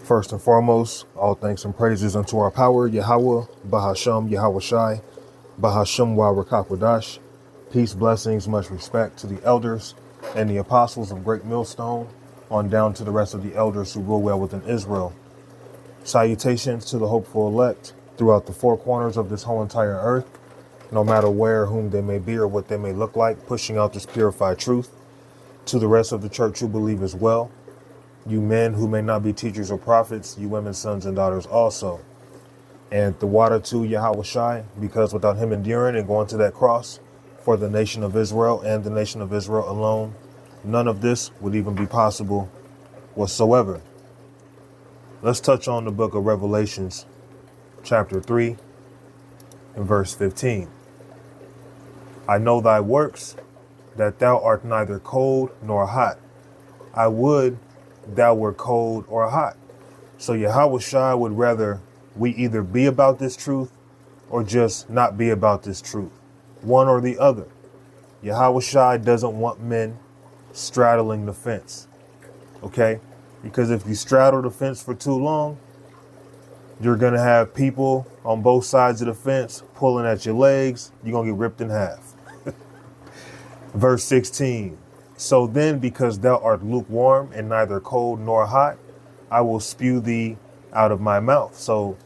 First and foremost, all thanks and praises unto our power, Yahweh, Bahasham, Yahweh Shai, Bahasham Wa Rakakwadash. Peace, blessings, much respect to the elders and the apostles of Great Millstone, on down to the rest of the elders who rule well within Israel. Salutations to the hopeful elect throughout the four corners of this whole entire earth, no matter where, or whom they may be, or what they may look like, pushing out this purified truth. To the rest of the church who believe as well. You men who may not be teachers or prophets, you women, sons and daughters also. And the water to Yahweh Shai, because without him enduring and going to that cross for the nation of Israel and the nation of Israel alone, none of this would even be possible whatsoever. Let's touch on the book of Revelations, chapter 3 and verse 15. I know thy works, that thou art neither cold nor hot. I would thou were cold or hot. So Yahweh Shai would rather we either be about this truth or just not be about this truth. One or the other. Yahweh Shai doesn't want men straddling the fence. Okay? Because if you straddle the fence for too long, you're going to have people on both sides of the fence pulling at your legs. You're going to get ripped in half. Verse 16. So then, because thou art lukewarm and neither cold nor hot, I will spew thee out of my mouth. So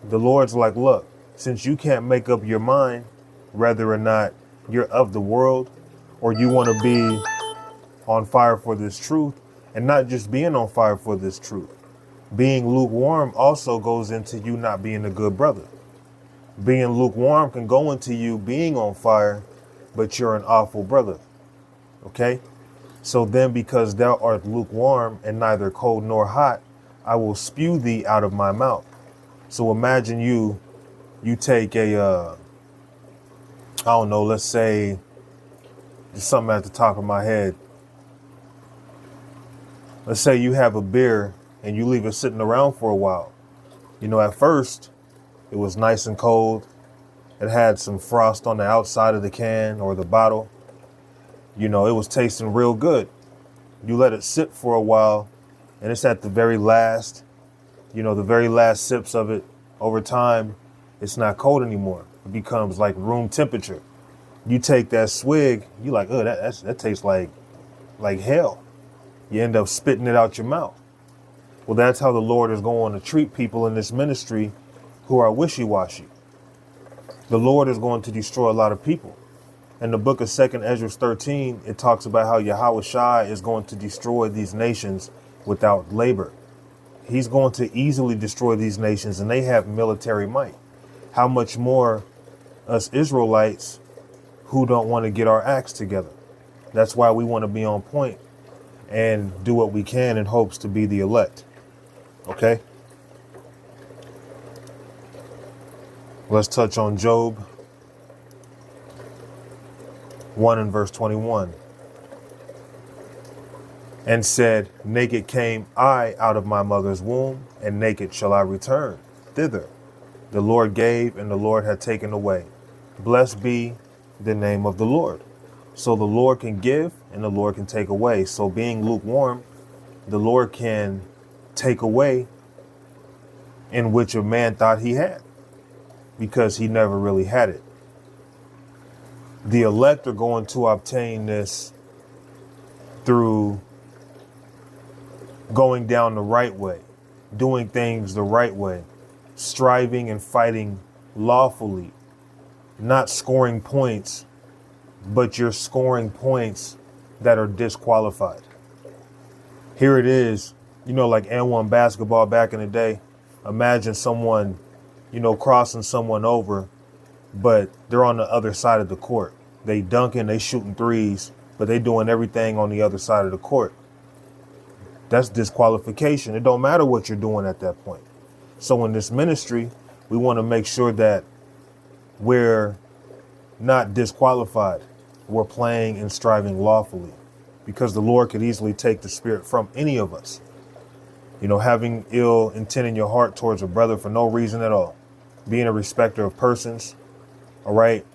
the Lord's like, look, since you can't make up your mind whether or not you're of the world or you want to be on fire for this truth, and not just being on fire for this truth, being lukewarm also goes into you not being a good brother. Being lukewarm can go into you being on fire, but you're an awful brother. Okay? So then, because thou art lukewarm and neither cold nor hot, I will spew thee out of my mouth. So imagine you take a, I don't know, let's say, just something at the top of my head. Let's say you have a beer and you leave it sitting around for a while. You know, at first it was nice and cold. It had some frost on the outside of the can or the bottle. You know, it was tasting real good. You let it sit for a while and it's at the very last, the very last sips of it. Over time, it's not cold anymore. It becomes like room temperature. You take that swig, you like, oh, that tastes like hell. You end up spitting it out your mouth. Well, that's how the Lord is going to treat people in this ministry who are wishy-washy. The Lord is going to destroy a lot of people. In the book of 2nd Ezra 13, it talks about how Yahweh Shai is going to destroy these nations without labor. He's going to easily destroy these nations, and they have military might. How much more us Israelites who don't want to get our acts together? That's why we want to be on point and do what we can in hopes to be the elect. Okay? Let's touch on Job 1 and verse 21. And said, naked came I out of my mother's womb, and naked shall I return thither. The Lord gave, and the Lord had taken away. Blessed be the name of the Lord. So the Lord can give, and the Lord can take away. So being lukewarm, the Lord can take away in which a man thought he had, because he never really had it. The elect are going to obtain this through going down the right way, doing things the right way, striving and fighting lawfully, not scoring points, but you're scoring points that are disqualified. Here it is, like N1 basketball back in the day. Imagine someone, crossing someone over, but they're on the other side of the court. They dunking, they shooting threes, but they doing everything on the other side of the court. That's disqualification. It don't matter what you're doing at that point. So in this ministry, we want to make sure that we're not disqualified. We're playing and striving lawfully, because the Lord could easily take the spirit from any of us. Having ill intent in your heart towards a brother for no reason at all. Being a respecter of persons. All right.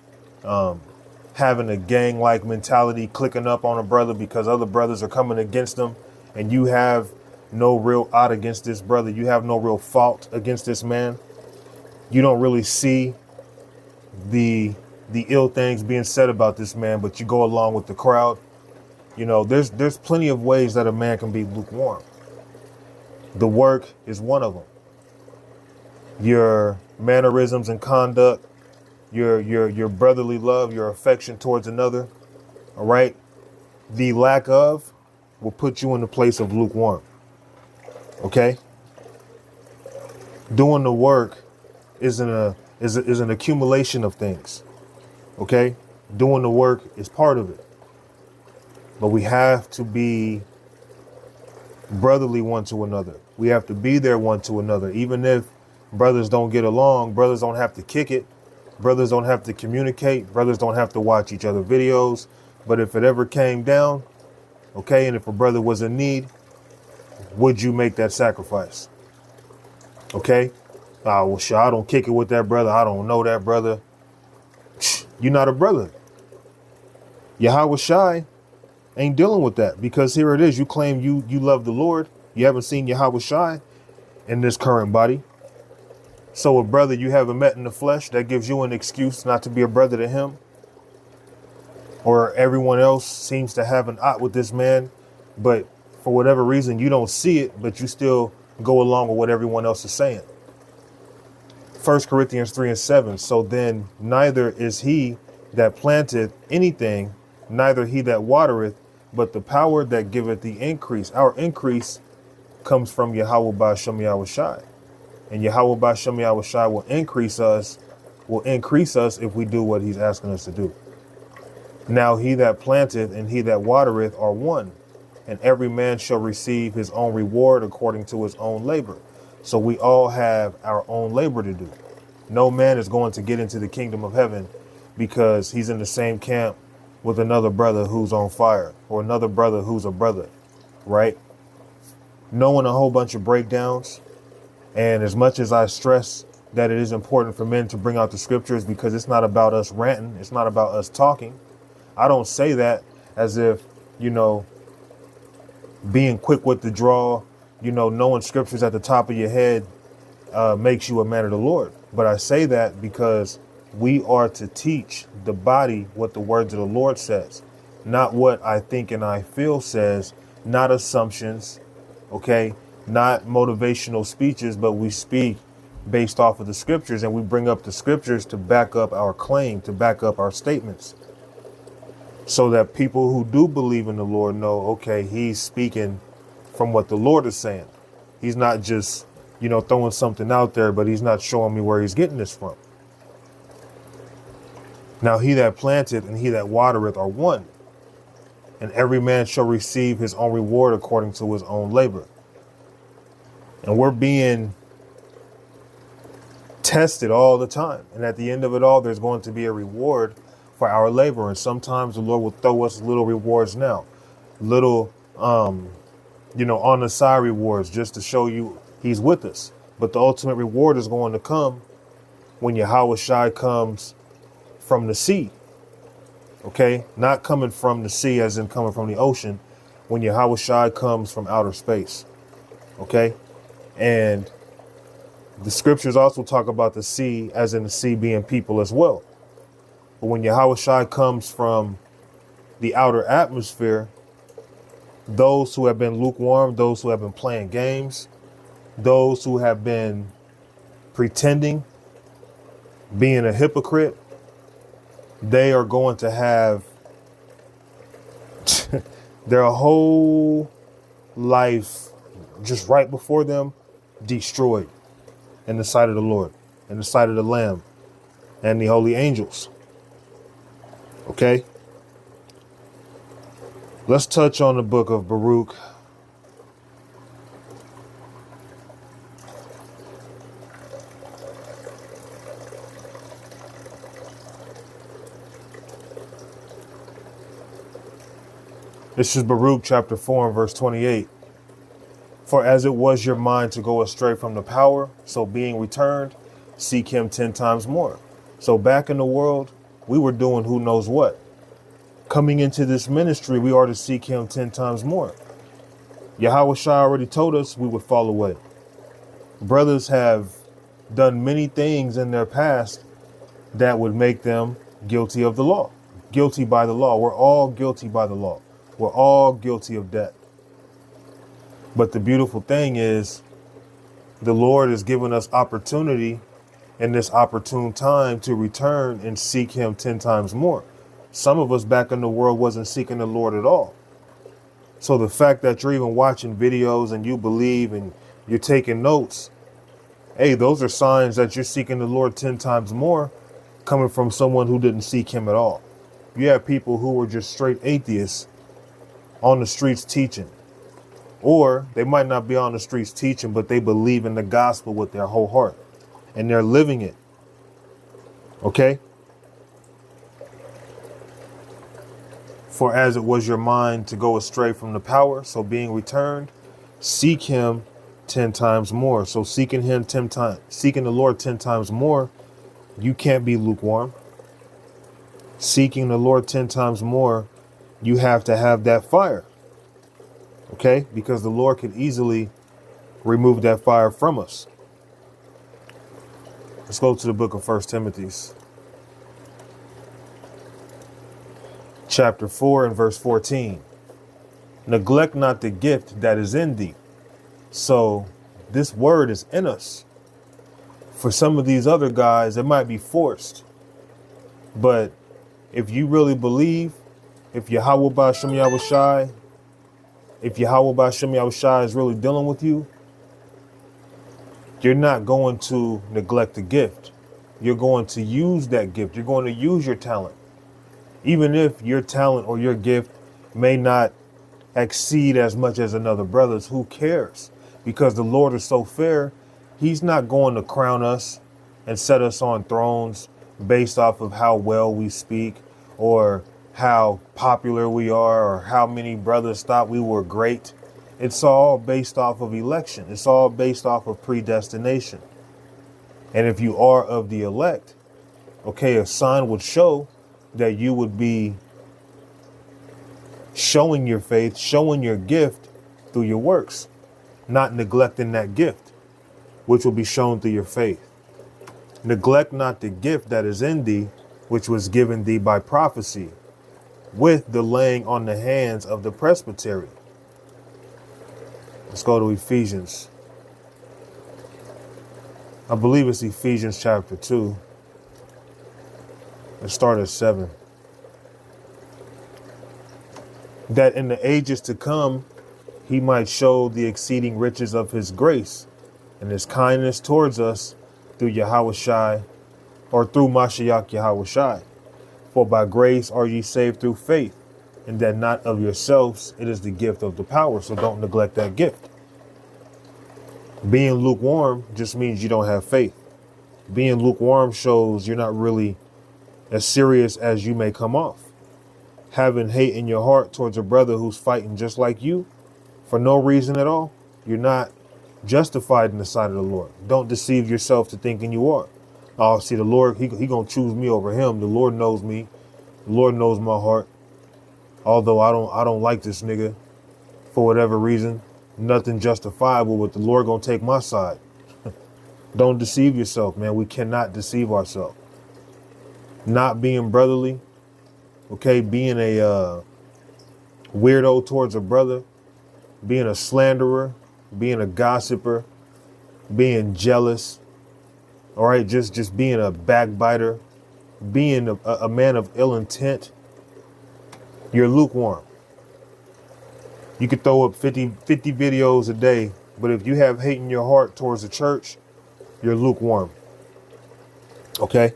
Having a gang-like mentality, clicking up on a brother because other brothers are coming against them, and you have no real odd against this brother. You have no real fault against this man. You don't really see the ill things being said about this man, but you go along with the crowd. You know, there's plenty of ways that a man can be lukewarm. The work is one of them. Your mannerisms and conduct, your brotherly love, your affection towards another, all right? The lack of will put you in the place of lukewarm, okay? Doing the work is an accumulation of things, okay? Doing the work is part of it. But we have to be brotherly one to another. We have to be there one to another. Even if brothers don't get along, brothers don't have to kick it. Brothers don't have to communicate. Brothers don't have to watch each other videos. But if it ever came down, okay, and if a brother was in need, would you make that sacrifice? Okay? Well, sure, I don't kick it with that brother. I don't know that brother. You're not a brother. Yahweh Shai ain't dealing with that, because here it is. You claim you love the Lord. You haven't seen Yahweh Shai in this current body. So a brother you haven't met in the flesh, that gives you an excuse not to be a brother to him. Or everyone else seems to have an ought with this man, but for whatever reason, you don't see it, but you still go along with what everyone else is saying. 1 Corinthians 3:7. So then neither is he that planteth anything, neither he that watereth, but the power that giveth the increase. Our increase comes from Yahweh Ba'ashem Yahweh Shai. And Yahweh Ba'ashem Yahweh Shai will increase us if we do what he's asking us to do. Now he that planteth and he that watereth are one, and every man shall receive his own reward according to his own labor. So we all have our own labor to do. No man is going to get into the kingdom of heaven because he's in the same camp with another brother who's on fire, or another brother who's a brother, right? Knowing a whole bunch of breakdowns. And as much as I stress that it is important for men to bring out the scriptures, because it's not about us ranting, it's not about us talking. I don't say that as if, being quick with the draw, knowing scriptures at the top of your head makes you a man of the Lord. But I say that because we are to teach the body what the words of the Lord says, not what I think and I feel says, not assumptions, okay, not motivational speeches, but we speak based off of the scriptures, and we bring up the scriptures to back up our claim, to back up our statements, so that people who do believe in the Lord know, okay, he's speaking from what the Lord is saying. He's not just, throwing something out there, but he's not showing me where he's getting this from. Now he that planteth and he that watereth are one, and every man shall receive his own reward according to his own labor. And we're being tested all the time. And at the end of it all, there's going to be a reward for our labor. And sometimes the Lord will throw us little rewards now, little, on the side rewards, just to show you he's with us. But the ultimate reward is going to come when Yahweh Shai comes from the sea. Okay, not coming from the sea as in coming from the ocean, when Yahweh Shai comes from outer space. Okay, and the scriptures also talk about the sea as in the sea being people as well. But when Yahweh Shai comes from the outer atmosphere, those who have been lukewarm, those who have been playing games, those who have been pretending, being a hypocrite, they are going to have their whole life just right before them destroyed in the sight of the Lord, in the sight of the Lamb and the holy angels. Okay? Let's touch on the book of Baruch. This is Baruch chapter 4 and verse 28. For as it was your mind to go astray from the power, so being returned, seek him 10 times more. So back in the world, we were doing who knows what. Coming into this ministry, we are to seek him 10 times more. Yahweh Shai already told us we would fall away. Brothers have done many things in their past that would make them guilty of the law, guilty by the law. We're all guilty by the law. We're all guilty of debt. But the beautiful thing is the Lord has given us opportunity in this opportune time to return and seek him 10 times more. Some of us back in the world wasn't seeking the Lord at all. So the fact that you're even watching videos and you believe and you're taking notes, hey, those are signs that you're seeking the Lord 10 times more coming from someone who didn't seek him at all. You have people who were just straight atheists on the streets teaching. Or they might not be on the streets teaching, but they believe in the gospel with their whole heart and they're living it. Okay? For as it was your mind to go astray from the power, so being returned, seek him 10 times more. So seeking him 10 times, seeking the Lord 10 times more, you can't be lukewarm. Seeking the Lord 10 times more, you have to have that fire. Okay? Because the Lord can easily remove that fire from us. Let's go to the book of 1 Timothy, chapter 4 and verse 14. Neglect not the gift that is in thee. So this word is in us. For some of these other guys, it might be forced. But if you really believe, if Yahweh Ba'ashem Yahushai, if Yahweh Ba'ashem Yahushai is really dealing with you, you're not going to neglect the gift. You're going to use that gift. You're going to use your talent. Even if your talent or your gift may not exceed as much as another brother's, who cares? Because the Lord is so fair, he's not going to crown us and set us on thrones based off of how well we speak or how popular we are or how many brothers thought we were great. It's all based off of election. It's all based off of predestination. And if you are of the elect, okay, a sign would show that you would be showing your faith, showing your gift through your works, not neglecting that gift, which will be shown through your faith. Neglect not the gift that is in thee, which was given thee by prophecy, with the laying on the hands of the presbytery. Let's go to Ephesians. I believe it's Ephesians chapter 2. Let's start at 7. That in the ages to come, he might show the exceeding riches of his grace and his kindness towards us through Yahweh Shai, or through Mashiach Yahweh Shai. For by grace are ye saved through faith, and that not of yourselves, it is the gift of the power. So don't neglect that gift. Being lukewarm just means you don't have faith. Being lukewarm shows you're not really as serious as you may come off. Having hate in your heart towards a brother who's fighting just like you for no reason at all, you're not justified in the sight of the Lord. Don't deceive yourself to thinking you are. Oh, see, the Lord, he gonna choose me over him. The Lord knows me. The Lord knows my heart. Although I don't like this nigga for whatever reason, nothing justifiable, but the Lord gonna take my side. Don't deceive yourself, man. We cannot deceive ourselves. Not being brotherly, okay, being a weirdo towards a brother, being a slanderer, being a gossiper, being jealous, all right, just being a backbiter, being a man of ill intent, you're lukewarm. You could throw up 50 videos a day, but if you have hate in your heart towards the church, you're lukewarm. Okay?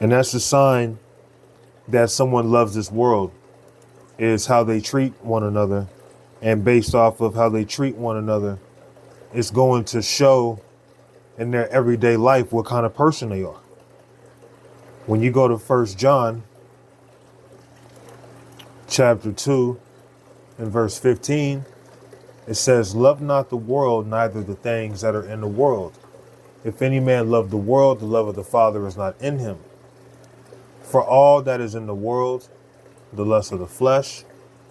And that's a sign that someone loves this world, is how they treat one another. And based off of how they treat one another, it's going to show in their everyday life what kind of person they are. When you go to 1 John chapter 2 and verse 15, it says, love not the world, neither the things that are in the world. If any man love the world, the love of the Father is not in him. For all that is in the world, the lust of the flesh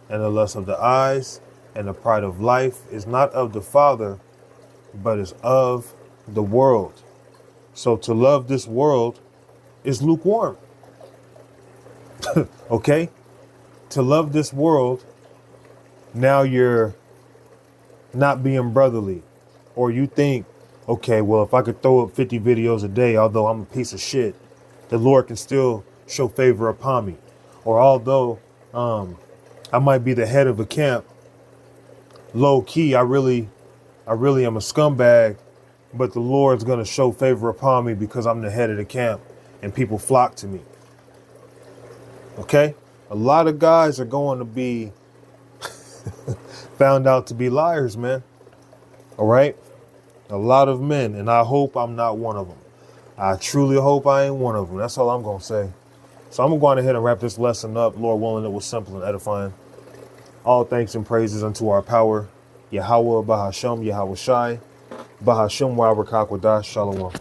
and the lust of the eyes And the pride of life is not of the Father, but is of the world. So to love this world is lukewarm. Okay? To love this world, now you're not being brotherly. Or you think, okay, well, if I could throw up 50 videos a day, although I'm a piece of shit, the Lord can still show favor upon me. Or although I might be the head of a camp, low key, I really am a scumbag, but the Lord's going to show favor upon me because I'm the head of the camp and people flock to me. Okay? A lot of guys are going to be found out to be liars, man. All right? A lot of men, and I hope I'm not one of them. I truly hope I ain't one of them. That's all I'm going to say. So I'm going to go on ahead and wrap this lesson up. Lord willing, it was simple and edifying. All thanks and praises unto our power, Yahweh, Bahashem, Yahweh Shai, Bahashem, Wa Rakakwadash, Shalom.